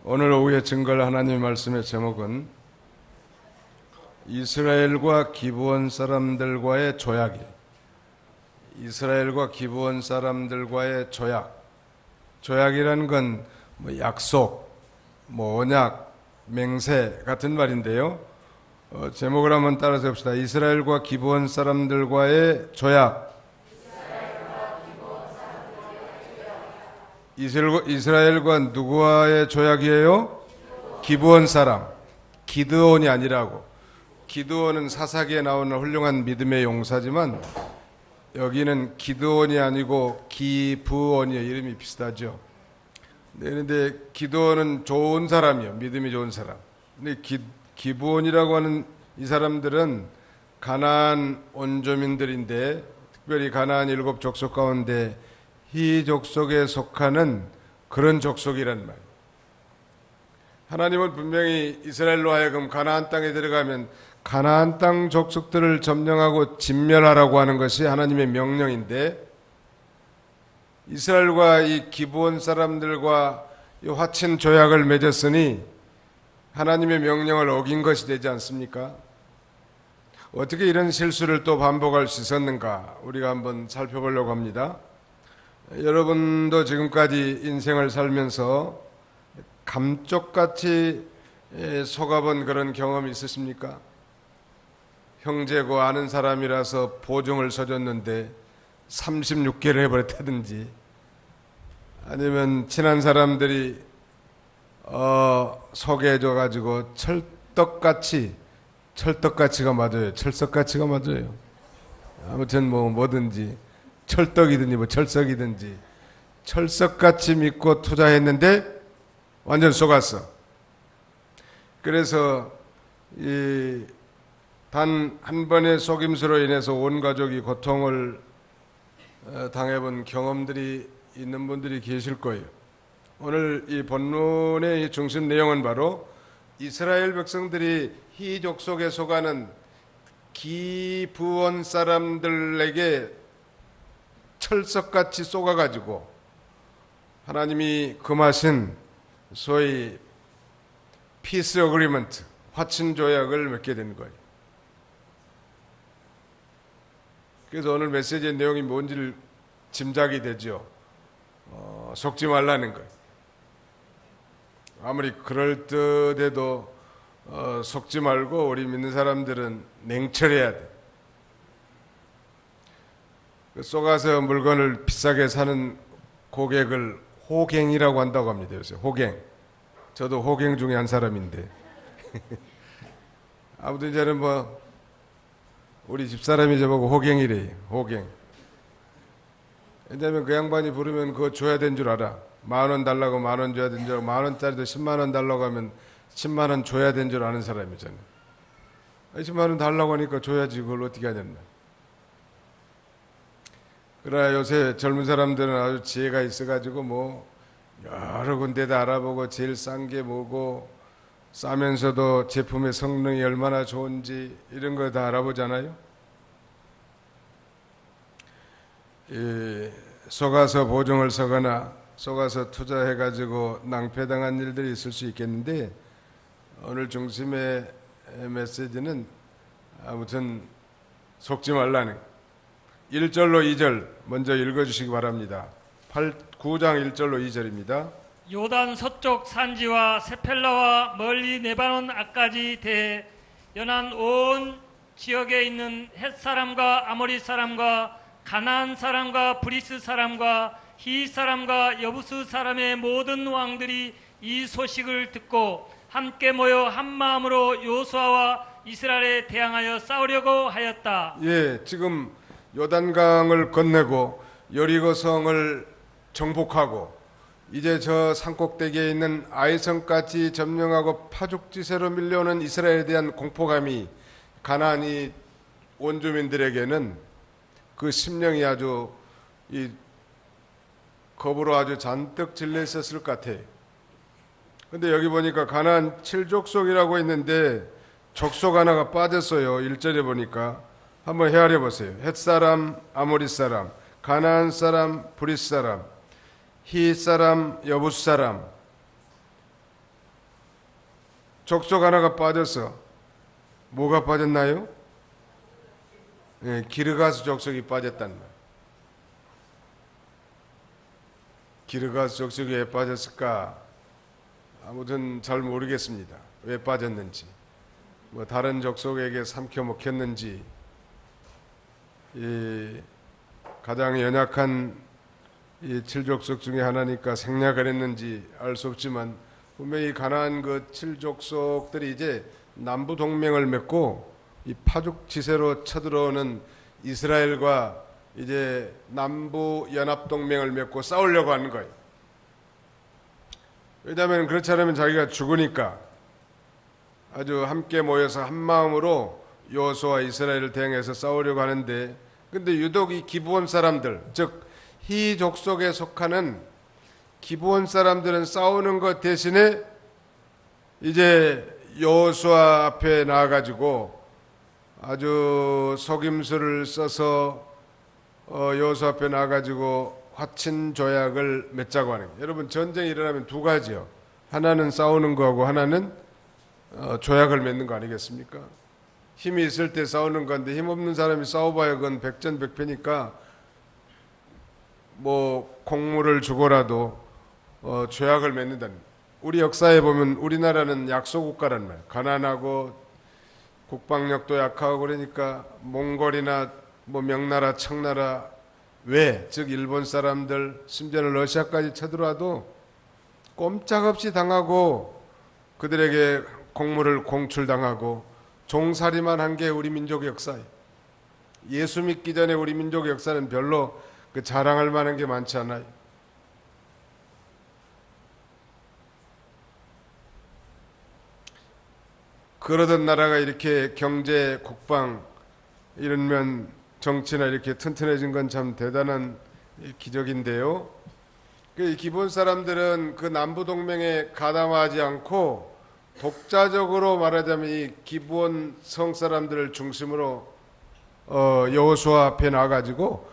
오늘 오후에 증거할 하나님의 말씀의 제목은 이스라엘과 기브온 사람들과의 조약이에요. 이스라엘과 기브온 사람들과의 조약. 조약이라는 건 약속, 언약, 맹세 같은 말인데요. 제목을 한번 따라서 봅시다. 이스라엘과 기브온 사람들과의 조약. 이스라엘과 누구와의 조약이에요? 기브온 사람. 기드온이 아니라고. 기드온은 사사기에 나오는 훌륭한 믿음의 용사지만 여기는 기드온이 아니고 기브온이에요. 이름이 비슷하죠. 그런데 기드온은 좋은 사람이에요. 믿음이 좋은 사람. 근데 기브온이라고 하는 이 사람들은 가나안 원조민들인데, 특별히 가나안 7 족속 가운데 희 족속에 속하는 그런 족속이란 말이에요. 하나님은 분명히 이스라엘로 하여금 가나안 땅에 들어가면 가나안 땅 족속들을 점령하고 진멸하라고 하는 것이 하나님의 명령인데, 이스라엘과 이 기브온 사람들과 이 화친 조약을 맺었으니 하나님의 명령을 어긴 것이 되지 않습니까? 어떻게 이런 실수를 또 반복할 수 있었는가 우리가 한번 살펴보려고 합니다. 여러분도 지금까지 인생을 살면서 감쪽같이 속아본 그런 경험이 있으십니까? 형제고 아는 사람이라서 보증을 서줬는데 36개를 해버렸다든지, 아니면 친한 사람들이 소개해줘가지고 철떡같이가 맞아요. 철석같이가 맞아요. 아무튼 뭐든지 철떡이든지 철석이든지 철석같이 믿고 투자했는데 완전 속았어. 그래서 단 한 번의 속임수로 인해서 온 가족이 고통을 당해본 경험들이 있는 분들이 계실 거예요. 오늘 이 본문의 중심 내용은 바로 이스라엘 백성들이 희 족속에 속하는 기브온 사람들에게 철석같이 쏘가가지고 하나님이 금하신 소위 피스 어그리먼트, 화친 조약을 맺게 된 거예요. 그래서 오늘 메시지의 내용이 뭔지를 짐작이 되죠. 속지 말라는 거예요. 아무리 그럴듯해도 속지 말고 우리 믿는 사람들은 냉철해야 돼. 쏘가서 물건을 비싸게 사는 고객을 호갱이라고 한다고 합니다. 요새 호갱. 저도 호갱 중에 한 사람인데 아무튼 이제는 우리 집사람이 저보고 호갱이래요. 호갱. 왜냐면 그 양반이 부르면 그거 줘야 된 줄 알아. 10,000원 달라고 10,000원 줘야 된 줄 알고, 10,000원짜리도 100,000원 달라고 하면 100,000원 줘야 된 줄 아는 사람이잖아요. 100,000원 달라고 하니까 줘야지 그걸 어떻게 하냐면. 그러나 요새 젊은 사람들은 아주 지혜가 있어가지고 여러 군데다 알아보고 제일 싼 게 뭐고, 싸면서도 제품의 성능이 얼마나 좋은지 이런 거 다 알아보잖아요. 속아서 보증을 서거나 속아서 투자해가지고 낭패당한 일들이 있을 수 있겠는데, 오늘 중심의 메시지는 아무튼 속지 말라는 1절로 2절 먼저 읽어주시기 바랍니다. 9장 1절로 2절입니다. 요단 서쪽 산지와 세펠라와 멀리 레바논 앞까지 대해 연안 온 지역에 있는 헷 사람과 아모리 사람과 가나안 사람과 브리스 사람과 히 사람과 여부스 사람의 모든 왕들이 이 소식을 듣고 함께 모여 한 마음으로 요수아와 이스라엘에 대항하여 싸우려고 하였다. 지금 요단강을 건너고 여리고성을 정복하고 이제 저 산꼭대기에 있는 아이성까지 점령하고 파죽지세로 밀려오는 이스라엘에 대한 공포감이 가나안이 원주민들에게는 그 심령이 아주 겁으로 아주 잔뜩 질려 있었을 것 같아요. 근데 여기 보니까 가나안 7족속이라고 있는데 족속 하나가 빠졌어요. 1절에 보니까 한번 헤아려 보세요. 헷사람, 아모리 사람, 가나안 사람, 브리스 사람, 히 사람, 여부스 사람, 족속 하나가 빠졌어. 뭐가 빠졌나요? 예, 기르가스 족속이 빠졌단 말. 기르가스 족속이 왜 빠졌을까? 아무튼 잘 모르겠습니다. 왜 빠졌는지. 뭐 다른 족속에게 삼켜 먹혔는지, 이 가장 연약한 이 7족속 중에 하나니까 생략을 했는지 알 수 없지만 분명히 가나안 그 7족속들이 이제 남부 동맹을 맺고 이 파죽지세로 쳐들어오는 이스라엘과 이제 남부 연합 동맹을 맺고 싸우려고 하는 거예요. 왜냐하면 그렇지 않으면 자기가 죽으니까 아주 함께 모여서 한 마음으로 여호수아와 이스라엘을 대항해서 싸우려고 하는데, 근데 유독 이 기브온 사람들, 즉 희 족속에 속하는 기브온 사람들은 싸우는 것 대신에 이제 여호수아 앞에 나와가지고 아주 속임수를 써서 여호수아 앞에 나와가지고 화친 조약을 맺자고 하는 거예요. 여러분, 전쟁이 일어나면 두 가지요. 하나는 싸우는 거하고 하나는 조약을 맺는 거 아니겠습니까? 힘이 있을 때 싸우는 건데 힘 없는 사람이 싸워봐야 그건 백전백패니까 뭐 공물을 주고라도 조약을 맺는다는. 우리 역사에 보면 우리나라는 약소국가란 말이에요. 가난하고 국방력도 약하고 그러니까 몽골이나 뭐 명나라, 청나라 외, 즉 일본 사람들 심지어는 러시아까지 쳐들어와도 꼼짝없이 당하고 그들에게 공물을 공출당하고 종살이만 한 게 우리 민족의 역사예요. 예수 믿기 전에 우리 민족의 역사는 별로 그 자랑할 만한 게 많지 않아요. 그러던 나라가 이렇게 경제, 국방 이런 면 정치나 이렇게 튼튼해진 건 참 대단한 기적인데요. 그 기본 사람들은 그 남부 동맹에 가담하지 않고 독자적으로 말하자면 이 기브온 성 사람들을 중심으로 여호수아 앞에 나가지고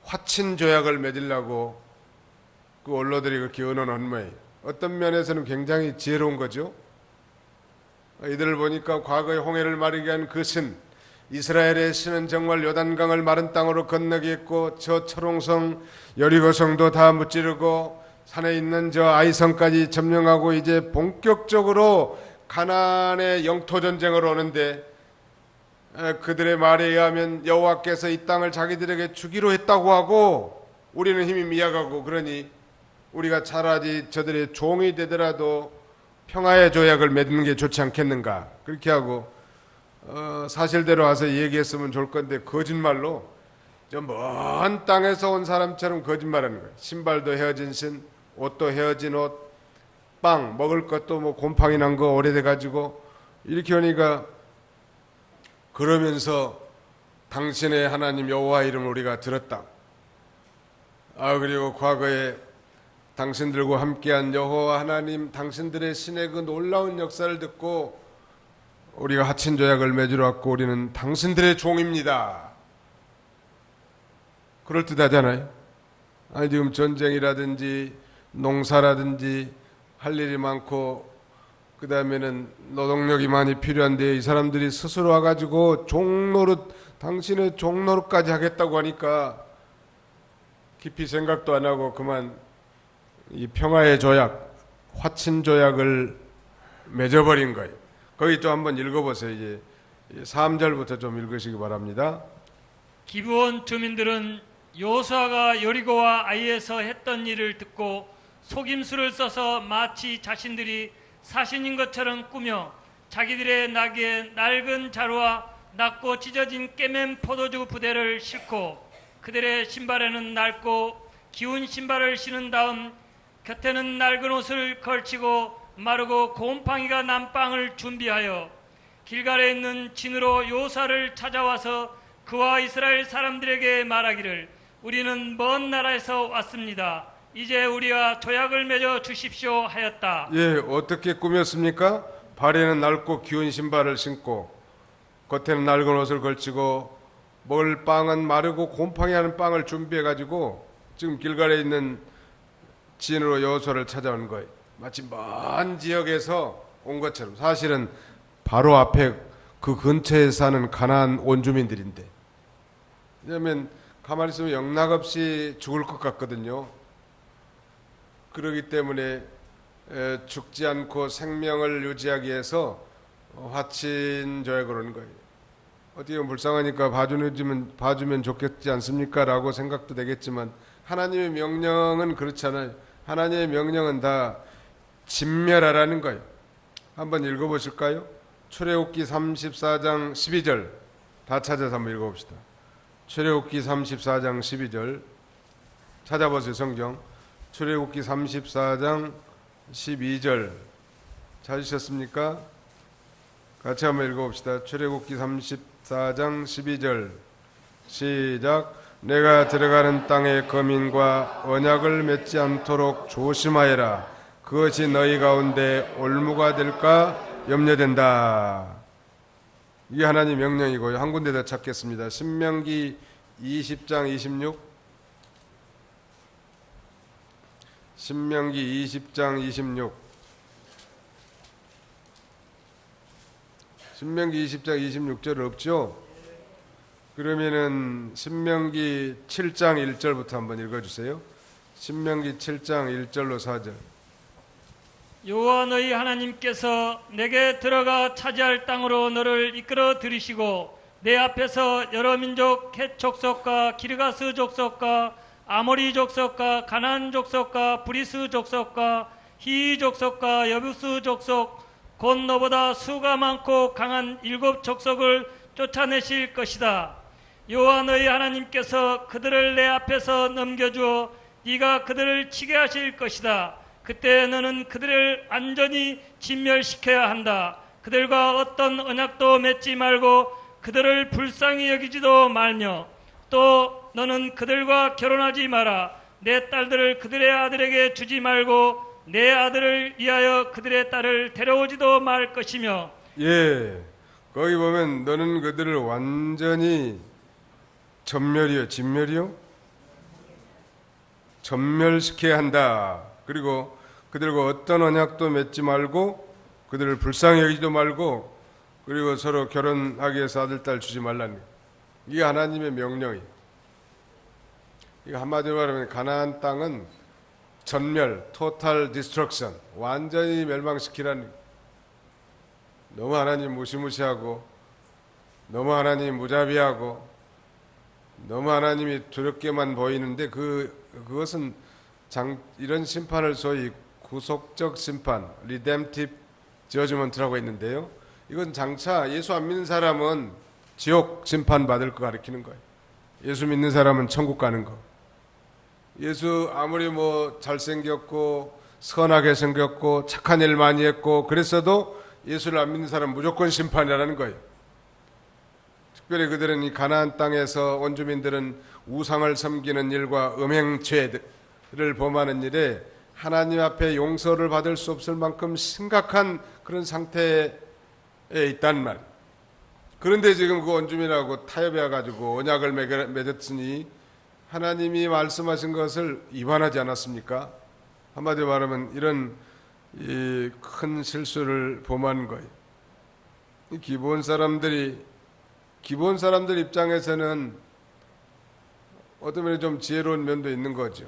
화친 조약을 맺으려고 그 원로들이 그렇게 언언한 모양이에요. 어떤 면에서는 굉장히 지혜로운 거죠. 이들을 보니까 과거의 홍해를 마르게 한 그 신, 이스라엘의 신은 정말 요단강을 마른 땅으로 건너게 했고 저 철옹성 여리고성도 다 무찌르고 산에 있는 저 아이성까지 점령하고 이제 본격적으로 가나안의 영토 전쟁을 오는데, 그들의 말에 의하면 여호와께서 이 땅을 자기들에게 주기로 했다고 하고 우리는 힘이 미약하고 그러니 우리가 차라리 저들의 종이 되더라도 평화의 조약을 맺는 게 좋지 않겠는가, 그렇게 하고 사실대로 와서 얘기했으면 좋을 건데 거짓말로 저 먼 땅에서 온 사람처럼 거짓말하는 거예요. 신발도 헤어진 신, 옷도 헤어진 옷, 빵 먹을 것도 뭐 곰팡이 난 거 오래돼 가지고 이렇게 하니까, 그러면서 당신의 하나님 여호와 이름을 우리가 들었다. 그리고 과거에 당신들과 함께한 여호와 하나님 당신들의 신의 그 놀라운 역사를 듣고 우리가 하친 조약을 맺으러 왔고 우리는 당신들의 종입니다. 그럴듯하잖아요. 아니 지금 전쟁이라든지 농사라든지 할 일이 많고 그 다음에는 노동력이 많이 필요한데 이 사람들이 스스로 와가지고 종노릇, 당신의 종노릇까지 하겠다고 하니까 깊이 생각도 안 하고 그만 이 평화의 조약, 화친 조약을 맺어버린 거예요. 거기 좀 한번 읽어보세요. 이제 3절부터 좀 읽으시기 바랍니다. 기브온 주민들은 여호수아가 여리고와 아이에서 했던 일을 듣고 속임수를 써서 마치 자신들이 사신인 것처럼 꾸며 자기들의 나귀에 낡은 자루와 낮고 찢어진 깨맨 포도주 부대를 싣고 그들의 신발에는 낡고 기운 신발을 신은 다음 곁에는 낡은 옷을 걸치고 마르고 곰팡이가 난 빵을 준비하여 길갈에 있는 진으로 여호수아를 찾아와서 그와 이스라엘 사람들에게 말하기를 우리는 먼 나라에서 왔습니다. 이제 우리와 조약을 맺어 주십시오 하였다. 예, 어떻게 꾸몄습니까? 발에는 낡고 기운 신발을 신고 겉에는 낡은 옷을 걸치고 먹을 빵은 마르고 곰팡이 하는 빵을 준비해 가지고 지금 길갈에 있는 진으로 여호수아를 찾아온 거예요. 마치 먼 지역에서 온 것처럼, 사실은 바로 앞에 그 근처에 사는 가나안 원주민들인데, 왜냐하면 가만히 있으면 영락없이 죽을 것 같거든요. 그렇기 때문에 죽지 않고 생명을 유지하기 위해서 화친 조약을 하는 거예요. 어떻게 보면 불쌍하니까 봐주면 좋겠지 않습니까? 라고 생각도 되겠지만, 하나님의 명령은 그렇잖아요. 하나님의 명령은 다 진멸하라는 거예요. 한번 읽어보실까요? 출애굽기 34장 12절 다 찾아서 한번 읽어봅시다. 출애굽기 34장 12절 찾아보세요. 성경 출애굽기 34장 12절 찾으셨습니까? 같이 한번 읽어봅시다. 출애굽기 34장 12절 시작. 내가 들어가는 땅의 거민과 언약을 맺지 않도록 조심하여라. 그것이 너희 가운데 올무가 될까 염려된다. 이게 하나님 명령이고요. 한 군데 더 찾겠습니다. 신명기 20장 26. 신명기 20장 26. 신명기 20장 26절 없죠? 그러면은 신명기 7장 1절부터 한번 읽어주세요. 신명기 7장 1절로 4절. 여호와 너희 하나님께서 내게 들어가 차지할 땅으로 너를 이끌어 들이시고 내 앞에서 여러 민족 헷 족속과 기르가스 족속과 아모리 족속과 가나안 족속과 브리스 족속과 히 족속과 여부스 족속 곧 너보다 수가 많고 강한 7 족속을 쫓아내실 것이다. 여호와 너희 하나님께서 그들을 내 앞에서 넘겨주어 네가 그들을 치게 하실 것이다. 그때 너는 그들을 완전히 진멸시켜야 한다. 그들과 어떤 언약도 맺지 말고 그들을 불쌍히 여기지도 말며 또 너는 그들과 결혼하지 마라. 내 딸들을 그들의 아들에게 주지 말고 내 아들을 위하여 그들의 딸을 데려오지도 말 것이며. 예, 거기 보면 너는 그들을 완전히 진멸이요? 전멸시켜야 한다. 그리고 그들과 어떤 언약도 맺지 말고 그들을 불쌍히 여기지도 말고 그리고 서로 결혼하기 위해서 아들, 딸 주지 말라는, 이게 하나님의 명령이에요. 이거 한마디로 말하면 가나안 땅은 전멸, total destruction, 완전히 멸망시키라는, 너무 하나님 무시무시하고 너무 하나님 무자비하고 너무 하나님이 두렵게만 보이는데 그것은 이런 심판을 소위 구속적 심판, redemptive judgment라고 했는데요. 이건 장차 예수 안 믿는 사람은 지옥 심판 받을 거 가리키는 거예요. 예수 믿는 사람은 천국 가는 거. 예수 아무리 잘생겼고 선하게 생겼고 착한 일 많이 했고 그랬어도 예수를 안 믿는 사람은 무조건 심판이라는 거예요. 특별히 그들은 이 가나안 땅에서 원주민들은 우상을 섬기는 일과 음행죄를 범하는 일에 하나님 앞에 용서를 받을 수 없을 만큼 심각한 그런 상태에 있단 말이에요. 그런데 지금 그 원주민하고 타협해 가지고 언약을 맺었으니 하나님이 말씀하신 것을 위반하지 않았습니까? 한마디로 말하면 이런 큰 실수를 범한 거예요. 기본 사람들 입장에서는 어떤 면에 좀 지혜로운 면도 있는 거죠.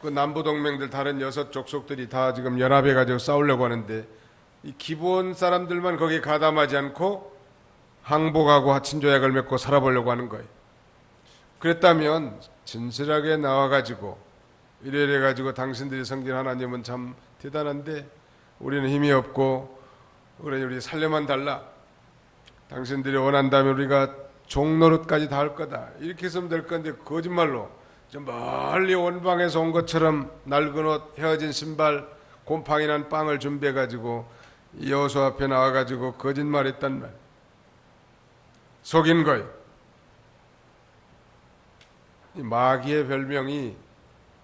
그 남부 동맹들 다른 6 족속들이 다 지금 연합해 가지고 싸우려고 하는데 이 기본 사람들만 거기에 가담하지 않고 항복하고 친조약을 맺고 살아보려고 하는 거예요. 그랬다면 진실하게 나와가지고 이래 가지고 당신들이 섬긴 하나님은 참 대단한데 우리는 힘이 없고 그러니 우리 살려만 달라. 당신들이 원한다면 우리가 종노릇까지 다 할 거다. 이렇게 했으면 될 건데 거짓말로 좀 멀리 원방에서 온 것처럼 낡은 옷, 헤어진 신발, 곰팡이 난 빵을 준비해가지고 여호수아 앞에 나와가지고 거짓말했단 말. 속인 거예요. 이 마귀의 별명이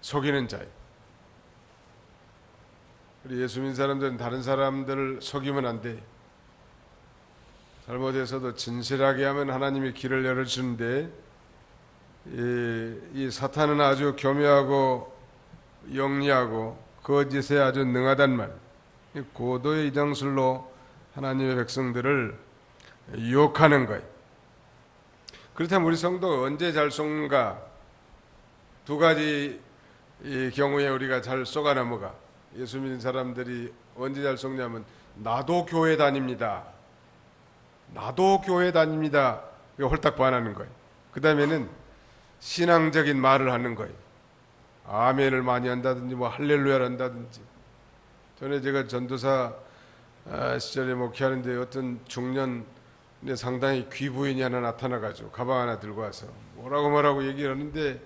속이는 자예요. 우리 예수 믿는 사람들은 다른 사람들을 속이면 안 돼. 잘못해서도 진실하게 하면 하나님이 길을 열어주는데 이 사탄은 아주 교묘하고 영리하고 거짓에 아주 능하단 말. 고도의 이장술로 하나님의 백성들을 유혹하는 거예요. 그렇다면 우리 성도가 언제 잘 속는가? 두 가지 이 경우에 우리가 잘 속아 넘어가. 예수 믿는 사람들이 언제 잘 속냐면 나도 교회 다닙니다. 나도 교회 다닙니다. 이거 홀딱 반하는 거예요. 그 다음에는 신앙적인 말을 하는 거예요. 아멘을 많이 한다든지 뭐 할렐루야를 한다든지. 전에 제가 전도사 시절에 목회하는데 어떤 중년 상당히 귀부인이 하나 나타나가지고 가방 하나 들고 와서 뭐라고 얘기를 하는데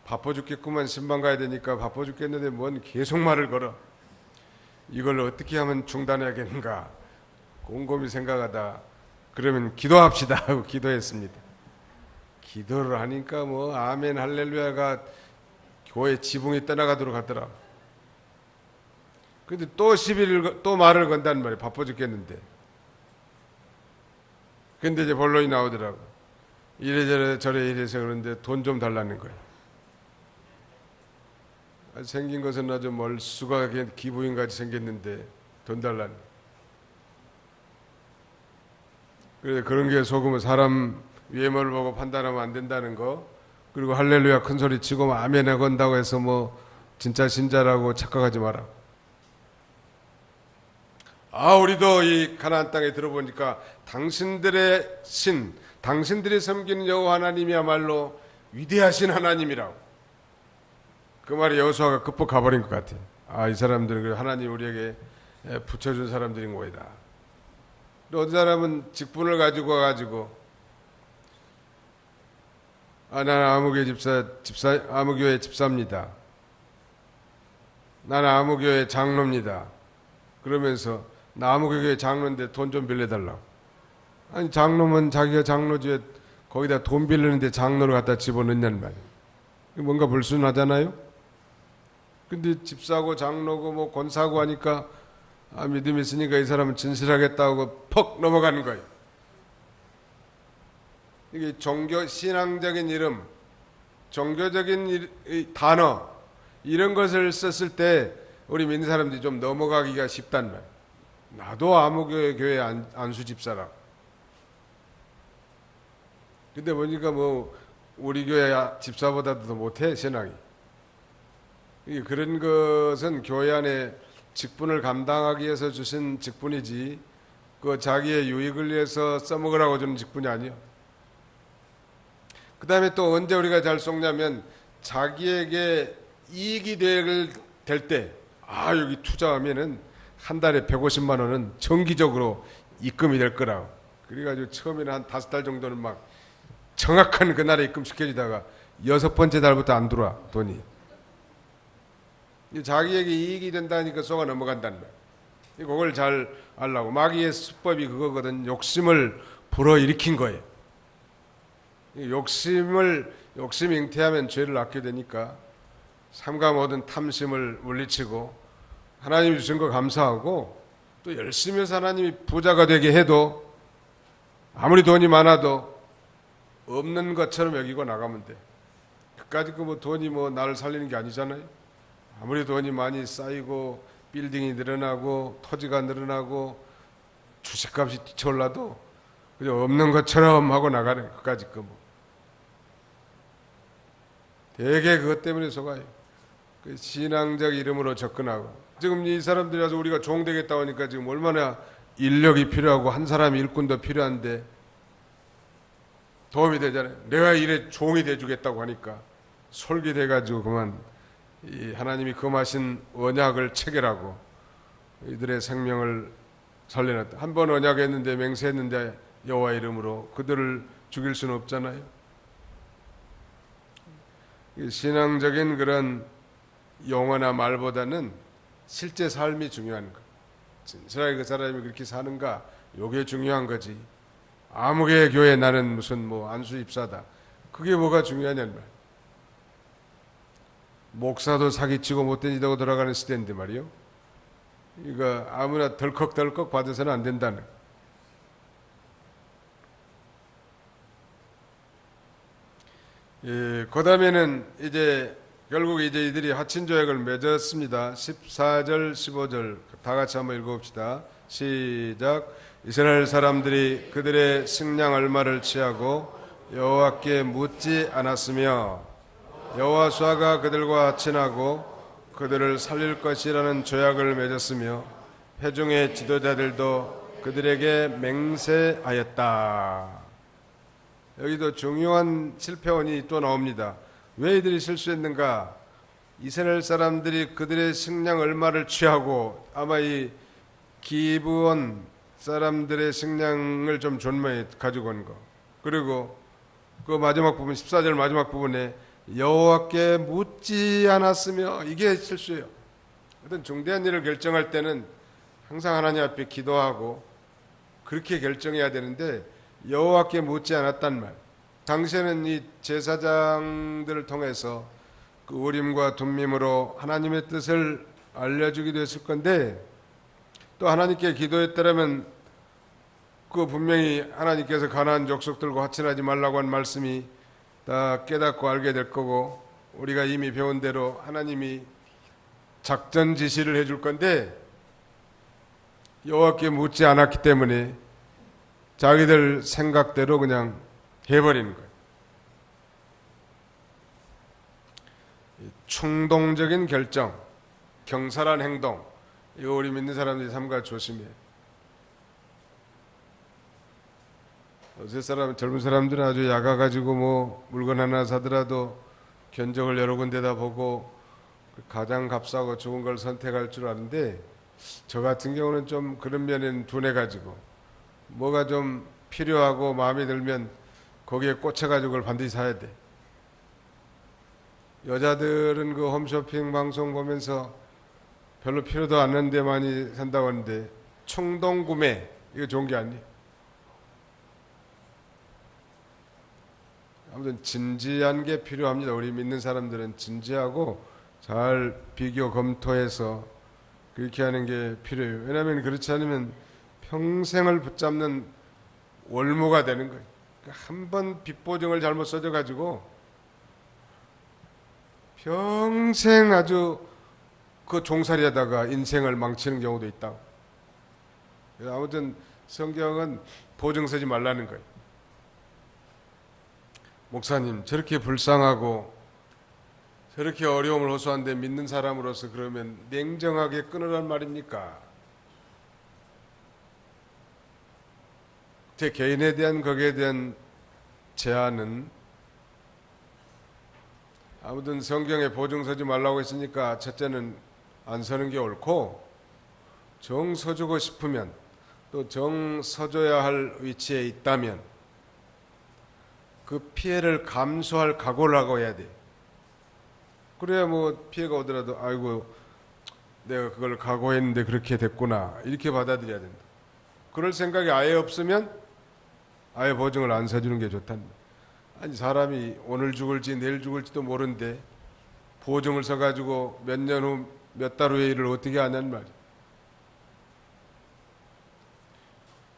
바빠 죽겠구만, 신방 가야 되니까 바빠 죽겠는데 뭔 계속 말을 걸어. 이걸 어떻게 하면 중단해야겠는가 곰곰이 생각하다 그러면 기도합시다 하고 기도했습니다. 기도를 하니까 뭐 아멘 할렐루야가 교회 지붕이 떠나가도록 하더라. 근데 또 시비를 또 말을 건단 말이에요. 바빠 죽겠는데. 근데 이제 본론이 나오더라고. 이래저래 저래 이래서 그런데 돈 좀 달라는 거예요. 생긴 것은 아주 멀수가 기부인같이 생겼는데 돈 달라는. 그래서 그런 게 속으면 사람 외모를 보고 판단하면 안 된다는 거. 그리고 할렐루야 큰 소리 치고 아멘 하고 한다고 해서 뭐 진짜 신자라고 착각하지 마라. 우리도 이 가나안 땅에 들어보니까 당신들의 신, 당신들이 섬기는 여호와 하나님이야말로 위대하신 하나님이라고. 그 말이 여호수아가 급복 가버린 것 같아요. 이 사람들은 하나님 우리에게 붙여준 사람들인 거이다. 또 어떤 사람은 직분을 가지고 와가지고 나는 아무교회 집사입니다. 나는 아무교회 장로입니다. 그러면서 나 아무교회 장로인데 돈 좀 빌려달라고. 아니 장로면 자기가 장로지 거기다 돈 빌리는데 장로를 갖다 집어넣냐는 말이에요. 뭔가 불순하잖아요. 근데 집사고 장로고 뭐 권사고 하니까 믿음 있으니까 이 사람은 진실하겠다고 퍽 넘어가는 거예요. 이게 종교 신앙적인 이름, 종교적인 단어 이런 것을 썼을 때 우리 믿는 사람들이 좀 넘어가기가 쉽단 말이에요. 나도 아무교회 안수 집사라. 근데 보니까 뭐 우리 교회 집사보다도 더 못해 신앙이. 그런 것은 교회 안에 직분을 감당하기 위해서 주신 직분이지 그 자기의 유익을 위해서 써먹으라고 주는 직분이 아니에요. 그 다음에 또 언제 우리가 잘 속냐면 자기에게 이익이 될 때 여기 투자하면은 한 달에 150만 원은 정기적으로 입금이 될 거라고. 그래가지고 처음에는 한 5달 정도는 막 정확한 그날에 입금시켜주다가 6번째 달부터 안 들어와 돈이. 자기에게 이익이 된다니까 속아 넘어간다는 거예요. 그걸 잘 알라고. 마귀의 수법이 그거거든. 욕심을 불어일으킨 거예요. 욕심 잉태하면 죄를 낳게 되니까 삼가 모든 탐심을 물리치고 하나님이 주신 거 감사하고 또 열심히 해서 하나님이 부자가 되게 해도 아무리 돈이 많아도 없는 것처럼 여기고 나가면 돼. 그까짓 뭐 돈이 뭐 나를 살리는 게 아니잖아요. 아무리 돈이 많이 쌓이고 빌딩이 늘어나고 토지가 늘어나고 주식값이 뛰쳐올라도 그냥 없는 것처럼 하고 나가는 그까짓 거 뭐. 되게 그것 때문에 속아요. 그 신앙적 이름으로 접근하고 지금 이 사람들이 와서 우리가 종 되겠다고 하니까 지금 얼마나 인력이 필요하고 한 사람 일꾼도 필요한데 도움이 되잖아요. 내가 이래 종이 돼주겠다고 하니까 솔깃해가지고 그만 이 하나님이 금하신 언약을 체결하고 이들의 생명을 살려놨다. 한 번 언약했는데 맹세했는데 여호와 이름으로 그들을 죽일 수는 없잖아요. 신앙적인 그런 용어나 말보다는 실제 삶이 중요한 거. 진실하게 그 사람이 그렇게 사는가, 요게 중요한 거지. 아무개 교회 나는 무슨 뭐 안수 입사다. 그게 뭐가 중요하냐는 말. 목사도 사기치고 못된 짓하고 돌아가는 시대인데 말이요. 이거 아무나 덜컥덜컥 받아서는 안 된다는. 그 다음에는 이제 결국 이제 이들이 하친 조약을 맺었습니다. 14절, 15절 다 같이 한번 읽어봅시다. 시작. 이스라엘 사람들이 그들의 식량 얼마를 취하고 여호와께 묻지 않았으며 여호와수아가 그들과 하친하고 그들을 살릴 것이라는 조약을 맺었으며 회중의 지도자들도 그들에게 맹세하였다. 여기도 중요한 실패원이 또 나옵니다. 왜 이들이 실수했는가? 이스라엘 사람들이 그들의 식량 얼마를 취하고 아마 이 기브온 사람들의 식량을 좀 존머해 가지고 온 거. 그리고 그 마지막 부분 14절 마지막 부분에 여호와께 묻지 않았으며 이게 실수예요. 어떤 중대한 일을 결정할 때는 항상 하나님 앞에 기도하고 그렇게 결정해야 되는데 여호와께 묻지 않았단 말. 당시에는 이 제사장들을 통해서 그 우림과 둠밈으로 하나님의 뜻을 알려주기도 했을 건데 또 하나님께 기도했더라면 그 분명히 하나님께서 가나안 족속들과 화친하지 말라고 한 말씀이 다 깨닫고 알게 될 거고 우리가 이미 배운 대로 하나님이 작전 지시를 해줄 건데 여호와께 묻지 않았기 때문에 자기들 생각대로 그냥 해버리는 거예요. 충동적인 결정, 경솔한 행동, 이거 우리 믿는 사람들이 삼가 조심해요. 요새 젊은 사람들은 아주 야가가지고 뭐 물건 하나 사더라도 견적을 여러 군데다 보고 가장 값싸고 좋은 걸 선택할 줄 아는데 저 같은 경우는 좀 그런 면에는 둔해가지고 뭐가 좀 필요하고 마음에 들면 거기에 꽂혀가지고 그걸 반드시 사야 돼. 여자들은 그 홈쇼핑 방송 보면서 별로 필요도 않는데 많이 산다고 하는데衝動 구매 이거 좋은 게 아니에요. 아무튼 진지한 게 필요합니다. 우리 믿는 사람들은 진지하고 잘 비교 검토해서 그렇게 하는 게 필요해요. 왜냐하면 그렇지 않으면 평생을 붙잡는 월모가 되는 거예요. 한 번 빚보증을 잘못 써줘가지고 평생 아주 그 종살이 하다가 인생을 망치는 경우도 있다. 아무튼 성경은 보증 서지 말라는 거예요. 목사님 저렇게 불쌍하고 저렇게 어려움을 호소하는데 믿는 사람으로서 그러면 냉정하게 끊으란 말입니까? 제 개인에 대한 거기에 대한 제안은 아무튼 성경에 보증 서지 말라고 했으니까 첫째는 안 서는 게 옳고 정 서주고 싶으면 또 정 서줘야 할 위치에 있다면 그 피해를 감수할 각오를 하고 해야 돼. 그래야 뭐 피해가 오더라도 아이고 내가 그걸 각오했는데 그렇게 됐구나 이렇게 받아들여야 된다. 그럴 생각이 아예 없으면 아예 보증을 안 서주는 게 좋단다. 아니 사람이 오늘 죽을지 내일 죽을지도 모르는데 보증을 서가지고 몇 년 후 몇 달 후에 일을 어떻게 하냐는 말이야.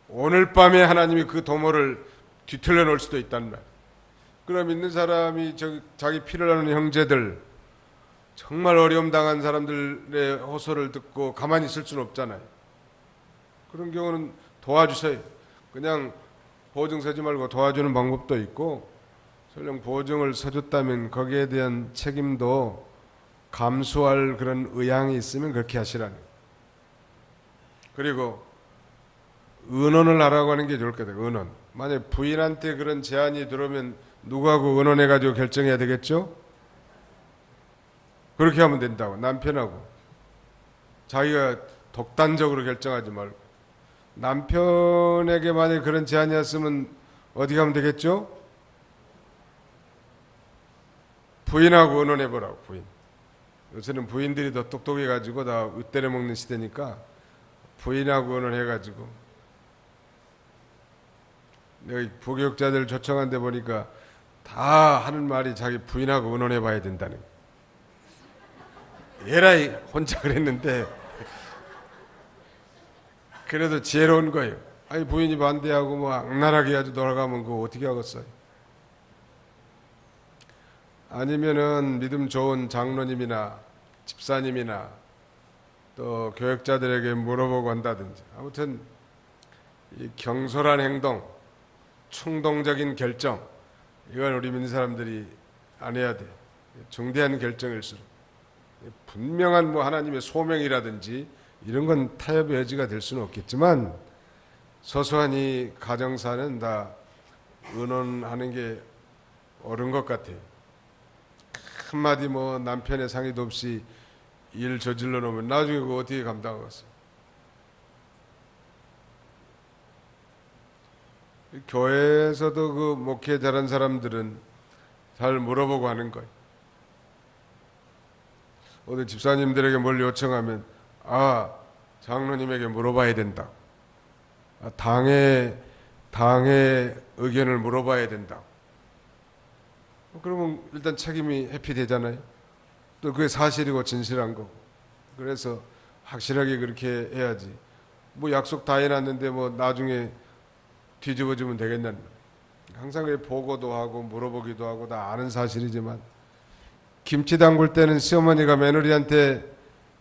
오늘 밤에 하나님이 그 도모를 뒤틀려 놓을 수도 있단 말이야. 그럼 있는 사람이 자기 피를 나누는 형제들 정말 어려움 당한 사람들의 호소를 듣고 가만히 있을 수는 없잖아요. 그런 경우는 도와주세요. 그냥 보증 서지 말고 도와주는 방법도 있고 설령 보증을 서줬다면 거기에 대한 책임도 감수할 그런 의향이 있으면 그렇게 하시라는 거예요. 그리고 의논을 하라고 하는 게 좋을 것 같아요. 의논. 만약 부인한테 그런 제안이 들어오면 누구하고 의논해가지고 결정해야 되겠죠? 그렇게 하면 된다고. 남편하고. 자기가 독단적으로 결정하지 말고. 남편에게 만약 그런 제안이었으면 어디 가면 되겠죠? 부인하고 의논해보라고. 부인. 요새는 부인들이 더 똑똑해가지고 다 으때려 먹는 시대니까 부인하고 의논해가지고. 내가 부교육자들 초청한 데 보니까 다 하는 말이 자기 부인하고 의논해봐야 된다는 거예요. 에라이 혼자 그랬는데 그래도 지혜로운 거예요. 아니 부인이 반대하고 뭐 악랄하게 아주 돌아가면 그거 어떻게 하겠어요. 아니면은 믿음 좋은 장로님이나 집사님이나 또 교역자들에게 물어보고 한다든지, 아무튼 이 경솔한 행동, 충동적인 결정, 이건 우리 믿는 사람들이 안 해야 돼. 중대한 결정일수록 분명한 뭐 하나님의 소명이라든지 이런 건 타협의 여지가 될 수는 없겠지만, 소소한 이 가정사는 다 의논하는 게 옳은 것 같아요. 한마디 뭐 남편의 상의도 없이 일 저질러 놓으면 나중에 그거 어떻게 감당하겠어요? 교회에서도 그 목회 잘한 사람들은 잘 물어보고 하는 거예요. 어디 집사님들에게 뭘 요청하면, 장로님에게 물어봐야 된다. 당의 의견을 물어봐야 된다. 그러면 일단 책임이 회피되잖아요. 또 그게 사실이고 진실한 거고. 그래서 확실하게 그렇게 해야지. 뭐 약속 다 해놨는데 뭐 나중에 뒤집어주면 되겠냐는. 항상 보고도 하고 물어보기도 하고 다 아는 사실이지만, 김치 담글 때는 시어머니가 며느리한테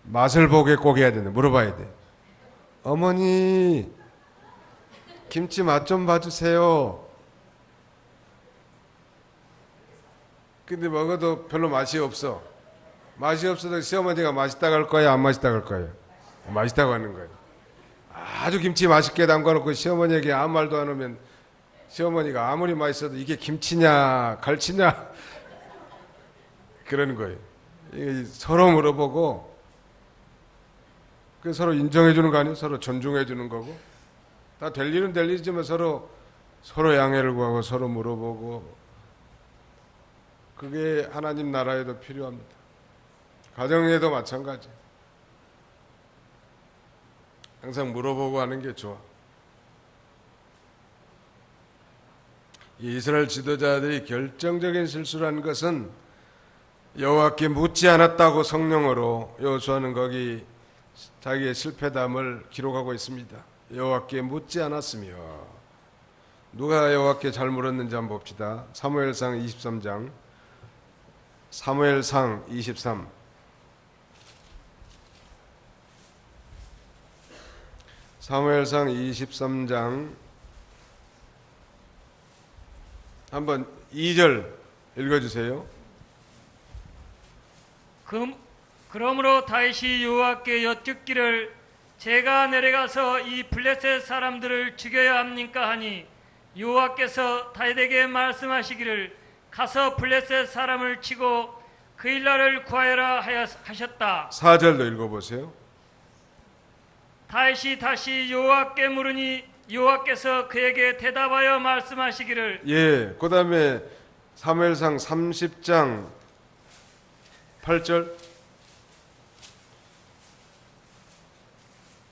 맛을 보게 꼭 해야 된다. 물어봐야 돼. 어머니, 김치 맛 좀 봐주세요. 근데 먹어도 별로 맛이 없어. 맛이 없어도 시어머니가 맛있다고 할 거야, 안 맛있다고 할 거야? 맛있다고 하는 거예요. 아주 김치 맛있게 담가놓고 시어머니에게 아무 말도 안 하면 시어머니가 아무리 맛있어도 이게 김치냐 갈치냐 그러는 거예요. 이게 서로 물어보고, 그 서로 인정해 주는 거 아니에요? 서로 존중해 주는 거고. 다 될 일은 될 일이지만 서로 양해를 구하고 서로 물어보고, 그게 하나님 나라에도 필요합니다. 가정에도 마찬가지. 항상 물어보고 하는 게 좋아. 이스라엘 지도자들이 결정적인 실수를 한 것은 여호와께 묻지 않았다고 성령으로 여호수아는 거기 자기의 실패담을 기록하고 있습니다. 여호와께 묻지 않았으며. 누가 여호와께 잘 물었는지 한번 봅시다. 사무엘상 23장. 사무엘상 23. 사무엘상 23장 한번 2절 읽어주세요. 그러므로 다윗이 여호와께 여쭙기를 제가 내려가서 이 블레셋 사람들을 죽여야 합니까 하니 여호와께서 다윗에게 말씀하시기를 가서 블레셋 사람을 치고 그 일날을 구하여라 하셨다. 4절도 읽어보세요. 다윗이 다시 여호와께 물으니 여호와께서 그에게 대답하여 말씀하시기를 그 다음에 사무엘상 30장 8절.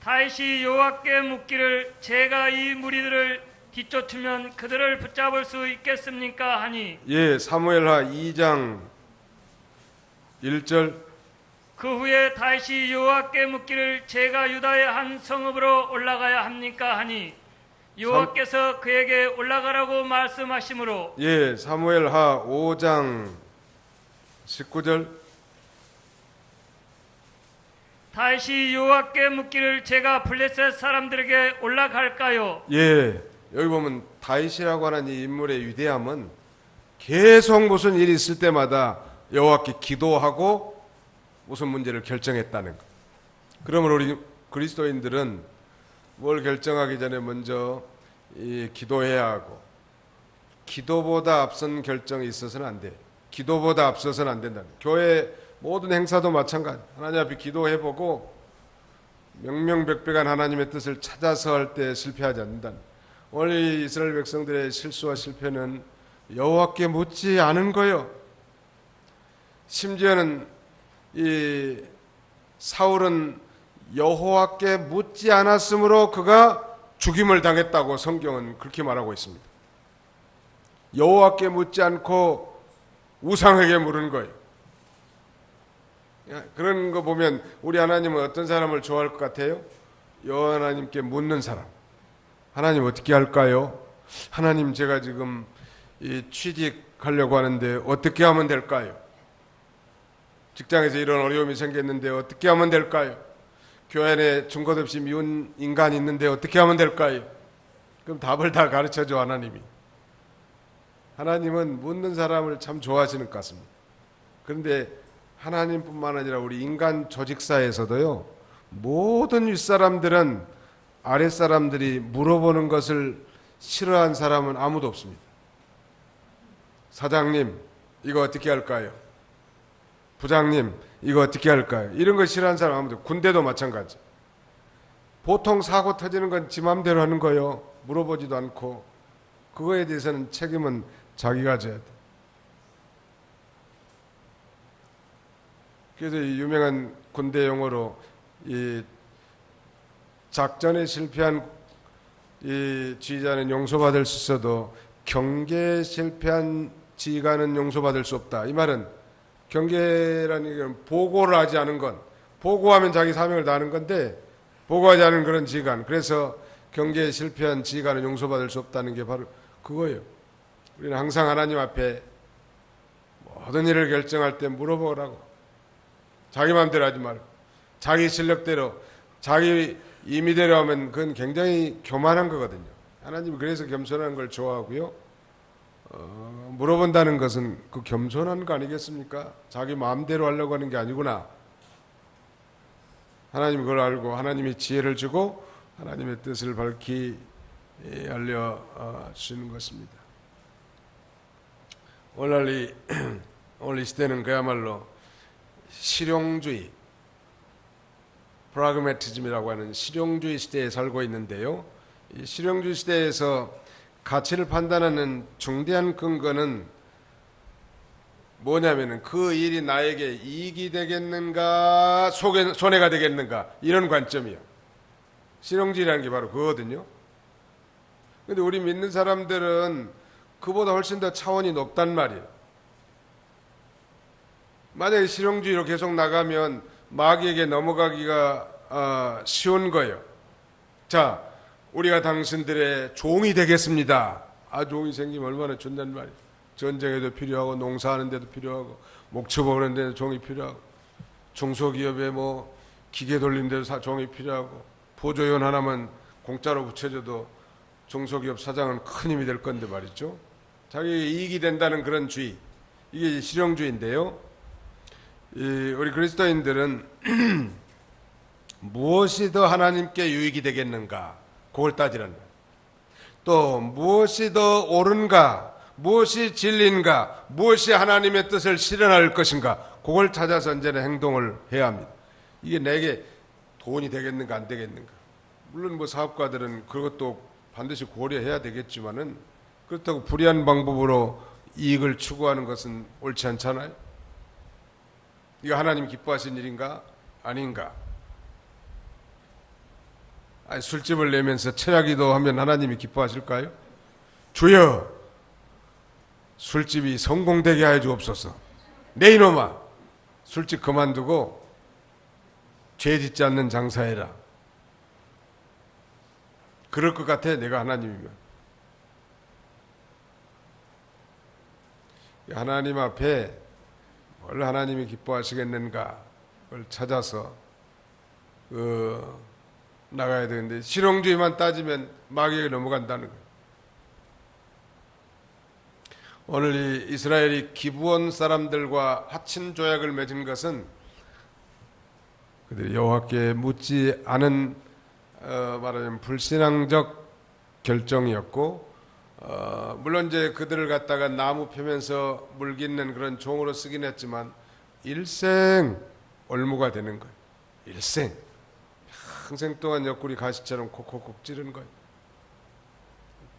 다윗이 여호와께 묻기를 제가 이 무리들을 뒤쫓으면 그들을 붙잡을 수 있겠습니까 하니 사무엘하 2장 1절. 그 후에 다윗이 여호와께 묻기를 제가 유다의 한 성읍으로 올라가야 합니까 하니 여호와께서 그에게 올라가라고 말씀하시므로 사무엘하 5장 19절. 다윗이 여호와께 묻기를 제가 블레셋 사람들에게 올라갈까요? 여기 보면 다윗이라고 하는 이 인물의 위대함은 계속 무슨 일이 있을 때마다 여호와께 기도하고 무슨 문제를 결정했다는 것. 그러면 우리 그리스도인들은 뭘 결정하기 전에 먼저 기도해야 하고, 기도보다 앞선 결정이 있어서는 안 돼. 기도보다 앞서서는 안 된다. 교회 모든 행사도 마찬가지. 하나님 앞에 기도해보고 명명백백한 하나님의 뜻을 찾아서 할 때 실패하지 않는다. 오늘 이스라엘 백성들의 실수와 실패는 여호와께 묻지 않은 거요. 심지어는 이 사울은 여호와께 묻지 않았으므로 그가 죽임을 당했다고 성경은 그렇게 말하고 있습니다. 여호와께 묻지 않고 우상에게 물은 거예요. 그런 거 보면 우리 하나님은 어떤 사람을 좋아할 것 같아요? 여호와 하나님께 묻는 사람. 하나님 어떻게 할까요? 하나님 제가 지금 취직하려고 하는데 어떻게 하면 될까요? 직장에서 이런 어려움이 생겼는데 어떻게 하면 될까요? 교회 안에 중것 없이 미운 인간이 있는데 어떻게 하면 될까요? 그럼 답을 다 가르쳐줘 하나님이. 하나님은 묻는 사람을 참 좋아하시는 것 같습니다. 그런데 하나님뿐만 아니라 우리 인간 조직사에서도요, 모든 윗사람들은 아랫사람들이 물어보는 것을 싫어한 사람은 아무도 없습니다. 사장님, 이거 어떻게 할까요? 부장님, 이거 어떻게 할까요? 이런 거 싫어하는 사람 아무도 없어요. 군대도 마찬가지. 보통 사고 터지는 건 지 맘대로 하는 거예요. 물어보지도 않고. 그거에 대해서는 책임은 자기가 져야 돼. 그래서 이 유명한 군대 용어로 이 작전에 실패한 이 지휘자는 용서받을 수 있어도 경계에 실패한 지휘관은 용서받을 수 없다. 이 말은 경계라는 건 보고를 하지 않은 건, 보고하면 자기 사명을 다하는 건데 보고하지 않은 그런 지휘관, 그래서 경계에 실패한 지휘관은 용서받을 수 없다는 게 바로 그거예요. 우리는 항상 하나님 앞에 모든 일을 결정할 때 물어보라고. 자기 마음대로 하지 말고 자기 실력대로, 자기 임의대로 하면 그건 굉장히 교만한 거거든요. 하나님이 그래서 겸손한 걸 좋아하고요. 물어본다는 것은 그 겸손한 거 아니겠습니까? 자기 마음대로 하려고 하는 게 아니구나. 하나님이 그걸 알고 하나님이 지혜를 주고 하나님의 뜻을 밝히 알려주는 것입니다. 오늘 이 시대는 그야말로 실용주의, 프라그매티즘이라고 하는 실용주의 시대에 살고 있는데요. 이 실용주의 시대에서 가치를 판단하는 중대한 근거는 뭐냐면은 그 일이 나에게 이익이 되겠는가, 손해가 되겠는가, 이런 관점이에요. 실용주의라는 게 바로 그거거든요. 근데 우리 믿는 사람들은 그보다 훨씬 더 차원이 높단 말이에요. 만약에 실용주의로 계속 나가면 마귀에게 넘어가기가 쉬운 거예요. 자, 우리가 당신들의 종이 되겠습니다. 종이 생기면 얼마나 좋단 말이에요. 전쟁에도 필요하고 농사하는 데도 필요하고 목축 보는 데도 종이 필요하고 중소기업에 뭐 기계 돌리는 데도 종이 필요하고 보조원 하나만 공짜로 붙여줘도 중소기업 사장은 큰 힘이 될 건데 말이죠. 자기 이익이 된다는 그런 주의, 이게 실용주의인데요. 우리 그리스도인들은 무엇이 더 하나님께 유익이 되겠는가, 그걸 따지라는 거예요. 또 무엇이 더 옳은가, 무엇이 진리인가, 무엇이 하나님의 뜻을 실현할 것인가, 그걸 찾아서 언제나 행동을 해야 합니다. 이게 내게 돈이 되겠는가 안 되겠는가. 물론 뭐 사업가들은 그것도 반드시 고려해야 되겠지만은 그렇다고 불의한 방법으로 이익을 추구하는 것은 옳지 않잖아요. 이거 하나님 기뻐하신 일인가 아닌가. 술집을 내면서 철야기도 하면 하나님이 기뻐하실까요? 주여, 술집이 성공되게 하여 주옵소서. 내 이놈아, 술집 그만두고 죄 짓지 않는 장사해라. 그럴 것 같아, 내가 하나님이면. 하나님 앞에 뭘 하나님이 기뻐하시겠는가 그걸 찾아서 나가야 되는데, 실용주의만 따지면 마귀에게 넘어간다는 거예요. 오늘 이 이스라엘이 기브온 사람들과 화친 조약을 맺은 것은 그들이 여호와께 묻지 않은 말하자면 불신앙적 결정이었고, 물론 이제 그들을 갖다가 나무 펴면서 물깃는 그런 종으로 쓰긴 했지만 일생 올무가 되는 거예요. 일생 평생 동안 옆구리 가시처럼 콕콕콕 찌르는 거예요.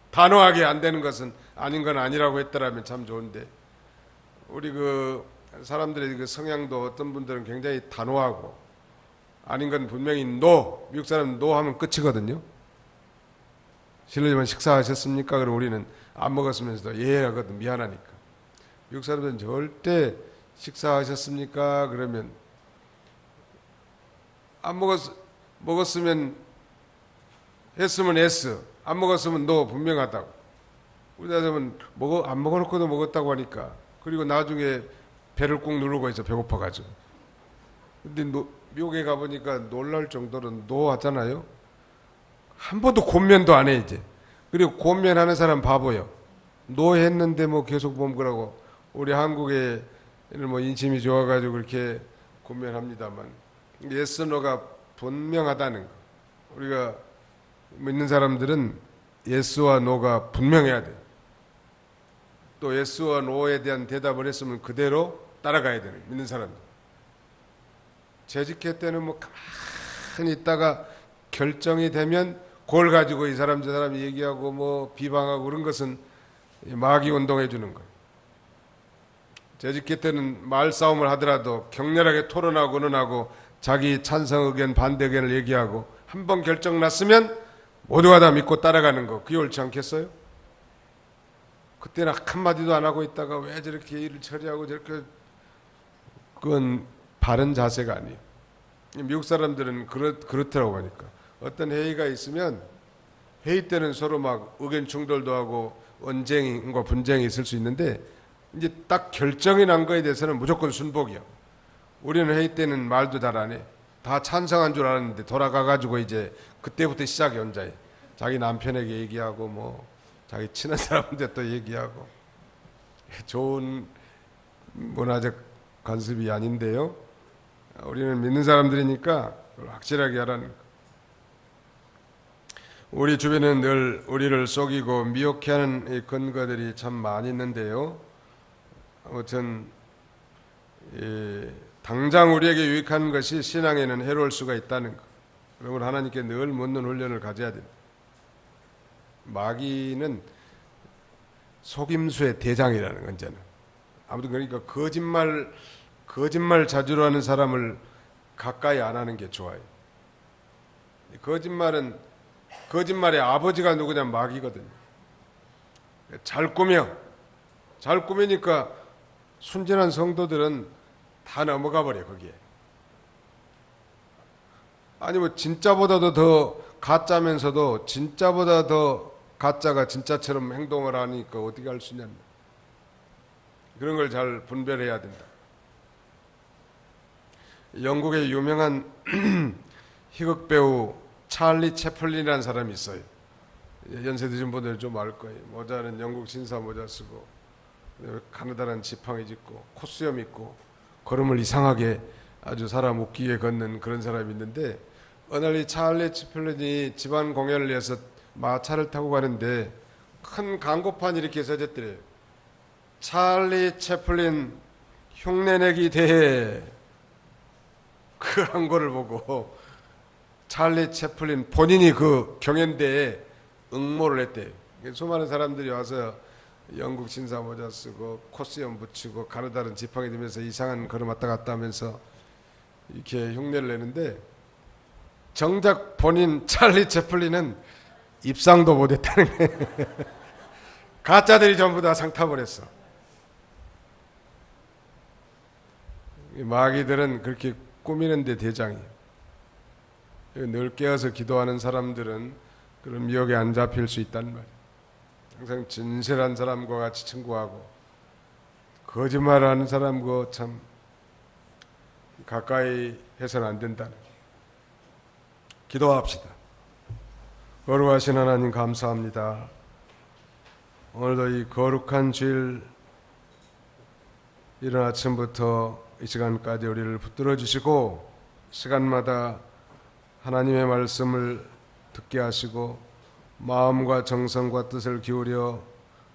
단호하게 안 되는 것은 아닌 건 아니라고 했더라면 참 좋은데, 우리 그 사람들의 그 성향도 어떤 분들은 굉장히 단호하고 아닌 건 분명히 노, 미국 사람은 노 하면 끝이거든요. 실례지만 식사하셨습니까? 그럼 우리는 안 먹었으면서도 예 하거든, 미안하니까. 미국 사람들은 절대 식사하셨습니까? 그러면 안 먹었으면 했으면 S, 안 먹었으면 노, 분명하다고. 우리나라면 안 먹어놓고도 먹었다고 하니까. 그리고 나중에 배를 꾹 누르고 있어, 배고파가지고. 근데 미국에 가보니까 놀랄 정도로 노하잖아요. 한 번도 곤면도 안 해 이제. 그리고 곤면 하는 사람 바보요. 노했는데 뭐 계속 먹으라고. 우리 한국에 뭐 인심이 좋아가지고 그렇게 곤면합니다만 예스 노가 분명하다는 거. 우리가 믿는 사람들은 예스와 노가 분명해야 돼. 또 예스와 노에 대한 대답을 했으면 그대로 따라가야 되는 믿는 사람들. 재직회 때는 뭐 가만히 있다가 결정이 되면 그걸 가지고 이 사람 저 사람 얘기하고 뭐 비방하고 그런 것은 마귀 운동해 주는 거예요. 재직회 때는 말싸움을 하더라도 격렬하게 토론하고 논하고 자기 찬성 의견 반대 의견을 얘기하고 한 번 결정 났으면 모두가 다 믿고 따라가는 거. 그게 옳지 않겠어요? 그때는 한마디도 안 하고 있다가 왜 저렇게 일을 처리하고 저렇게, 그건 바른 자세가 아니에요. 미국 사람들은 그렇더라고 하니까. 어떤 회의가 있으면 회의 때는 서로 막 의견 충돌도 하고 언쟁과 분쟁이 있을 수 있는데 이제 딱 결정이 난 거에 대해서는 무조건 순복이야. 우리는 회의 때는 말도 잘 안 해. 다 찬성한 줄 알았는데 돌아가가지고 이제 그때부터 시작이 혼자해. 자기 남편에게 얘기하고 뭐 자기 친한 사람한테 또 얘기하고. 좋은 문화적 관습이 아닌데요. 우리는 믿는 사람들이니까 그걸 확실하게 하라는 거. 우리 주변에는 늘 우리를 속이고 미혹해하는 이 근거들이 참 많이 있는데요. 아무튼 당장 우리에게 유익한 것이 신앙에는 해로울 수가 있다는 것. 그러면 하나님께 늘 묻는 훈련을 가져야 됩니다. 마귀는 속임수의 대장이라는 건자는. 아무튼 그러니까 거짓말 자주로 하는 사람을 가까이 안 하는 게 좋아요. 거짓말의 아버지가 누구냐? 마귀거든요. 잘 꾸미니까 순진한 성도들은 다 넘어가 버려 거기에. 아니 뭐 진짜보다도 더 가짜면서도 진짜보다 더 가짜가 진짜처럼 행동을 하니까 어떻게 할 수 있냐. 그런 걸 잘 분별해야 된다. 영국의 유명한 희극 배우 찰리 채플린이라는 사람이 있어요. 연세 드신 분들은 좀 알 거예요. 모자는 영국 신사 모자 쓰고 가느다란 지팡이 짚고 콧수염 있고 걸음을 이상하게 아주 사람 웃기게 걷는 그런 사람이 있는데 어느 날 이 찰리 채플린이 집안 공연을 위해서 마차를 타고 가는데 큰 광고판이 이렇게 써졌더래요. 찰리 채플린 흉내내기 대회. 그 광고를 보고 찰리 채플린 본인이 그 경연대회에 응모를 했대요. 수많은 사람들이 와서 영국 신사 모자 쓰고 콧수염 붙이고 가느다란 지팡이 들면서 이상한 걸음 왔다 갔다 하면서 이렇게 흉내를 내는데 정작 본인 찰리 채플린은 입상도 못했다는 거예요. 가짜들이 전부 다 상탑을 했어. 마귀들은 그렇게 꾸미는데 대장이에요. 늘 깨어서 기도하는 사람들은 그런 미혹에 안 잡힐 수 있단 말이에요. 항상 진실한 사람과 같이 친구하고 거짓말하는 사람과 참 가까이 해서는 안 된다는 거예요. 기도합시다. 거룩하신 하나님 감사합니다. 오늘도 이 거룩한 주일 이른 아침부터 이 시간까지 우리를 붙들어 주시고 시간마다 하나님의 말씀을 듣게 하시고 마음과 정성과 뜻을 기울여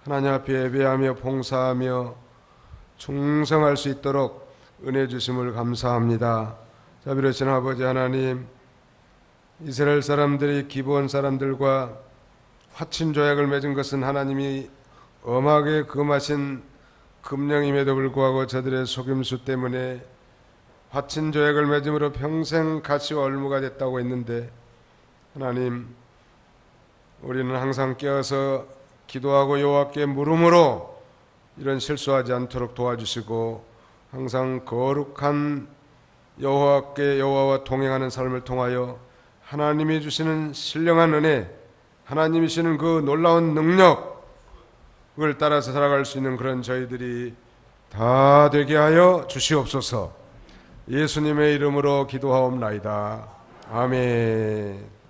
하나님 앞에 예배하며 봉사하며 충성할 수 있도록 은혜 주심을 감사합니다. 자비로우신 아버지 하나님, 이스라엘 사람들이 기브온 사람들과 화친 조약을 맺은 것은 하나님이 엄하게 금하신 금령임에도 불구하고 저들의 속임수 때문에 화친 조약을 맺음으로 평생 가시와 얼무가 됐다고 했는데 하나님, 우리는 항상 깨어서 기도하고 여호와께 물음으로 이런 실수하지 않도록 도와주시고 항상 거룩한 여호와와 동행하는 삶을 통하여 하나님이 주시는 신령한 은혜, 하나님이 주시는 그 놀라운 능력, 그걸 따라서 살아갈 수 있는 그런 저희들이 다 되게 하여 주시옵소서. 예수님의 이름으로 기도하옵나이다. 아멘.